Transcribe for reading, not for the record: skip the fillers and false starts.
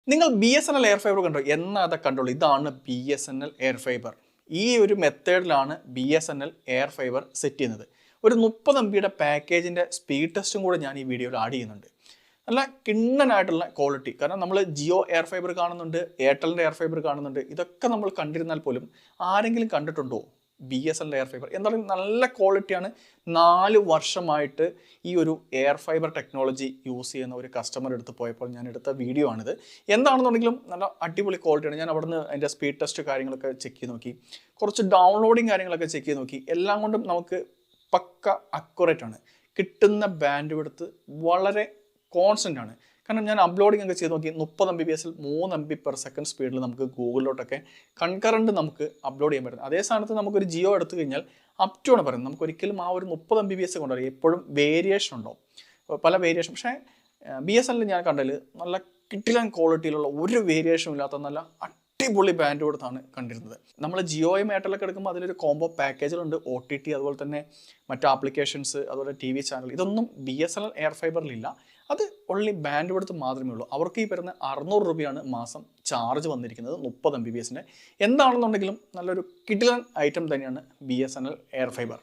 നിങ്ങൾ BSNL air fibre കണ്ടോ? എന്നാ അതൊക്കെ കണ്ടോളൂ. ഇതാണ് BSNL എയർ ഫൈബർ. ഈ ഒരു മെത്തേഡിലാണ് BSNL എയർ ഫൈബർ സെറ്റ് ചെയ്യുന്നത്. ഒരു 30 MB പാക്കേജിൻ്റെ സ്പീഡ് ടെസ്റ്റും കൂടെ ഞാൻ ഈ വീഡിയോയിൽ ആഡ് ചെയ്യുന്നുണ്ട്. നല്ല കിണ്ണനായിട്ടുള്ള ക്വാളിറ്റി. കാരണം നമ്മൾ ജിയോ എയർ ഫൈബർ കാണുന്നുണ്ട്, എയർടെലിൻ്റെ എയർ ഫൈബർ കാണുന്നുണ്ട്. ഇതൊക്കെ നമ്മൾ കണ്ടിരുന്നാൽ പോലും ആരെങ്കിലും കണ്ടിട്ടുണ്ടോ BSNL എയർ ഫൈബർ? എന്തായാലും നല്ല ക്വാളിറ്റിയാണ്. 4 വർഷമായിട്ട് ഈ ഒരു എയർ ഫൈബർ ടെക്നോളജി യൂസ് ചെയ്യുന്ന ഒരു കസ്റ്റമർ എടുത്ത് പോയപ്പോൾ ഞാൻ എടുത്ത വീഡിയോ ആണിത്. എന്താണെന്നുണ്ടെങ്കിലും നല്ല അടിപൊളി ക്വാളിറ്റിയാണ്. ഞാൻ അവിടുന്ന് അതിൻ്റെ സ്പീഡ് ടെസ്റ്റ് കാര്യങ്ങളൊക്കെ ചെക്ക് ചെയ്ത് നോക്കി, കുറച്ച് ഡൗൺലോഡിങ് കാര്യങ്ങളൊക്കെ ചെക്ക് ചെയ്ത് നോക്കി. എല്ലാം കൊണ്ടും നമുക്ക് പക്ക അക്യുറേറ്റ് ആണ്. കിട്ടുന്ന ബാൻഡ് വിഡ്ത്ത് വളരെ കോൺസ്റ്റൻ്റ് ആണ്. കാരണം ഞാൻ അപ്ലോഡിംഗ് ഒക്കെ ചെയ്ത് നോക്കി, 30 MBPS 3 MB/s സ്പീഡിൽ നമുക്ക് ഗൂഗിളിലോട്ടൊക്കെ കൺകറൻറ്റ് നമുക്ക് അപ്ലോഡ് ചെയ്യാൻ പറ്റും. അതേ സ്ഥാനത്ത് നമുക്കൊരു ജിയോ എടുത്തു കഴിഞ്ഞാൽ അപ് ടു ആണ് പറയുന്നത്. നമുക്ക് ഒരിക്കലും ആ ഒരു 30 MBPS കൊണ്ടുവരിക. എപ്പോഴും വേരിയേഷൻ ഉണ്ടാവും, പല വേരിയേഷൻ. പക്ഷേ BSNL ഞാൻ കണ്ടതിൽ നല്ല കിട്ടിലൻ ക്വാളിറ്റിയിലുള്ള ഒരു വേരിയേഷനും ഇല്ലാത്ത നല്ല അടിപൊളി ബാൻഡ് കൊടുത്താണ് കണ്ടിരുന്നത്. നമ്മൾ ജിയോയും എയർടെലൊക്കെ എടുക്കുമ്പോൾ അതിലൊരു കോംബോ പാക്കേജുകളുണ്ട്. OTT, അതുപോലെ തന്നെ മറ്റ് ആപ്ലിക്കേഷൻസ്, അതുപോലെ TV ചാനൽ. ഇതൊന്നും BSNL എയർ ഫൈബറിലില്ല. അത് ഓൺലി ബാൻഡ് കൊടുത്ത് മാത്രമേ ഉള്ളൂ. അവർക്ക് ഈ വരുന്ന 600 രൂപയാണ് മാസം ചാർജ് വന്നിരിക്കുന്നത് 30 MBPS. എന്താണെന്നുണ്ടെങ്കിലും നല്ലൊരു കിടിലൻ ഐറ്റം തന്നെയാണ് BSNL എയർ ഫൈബർ.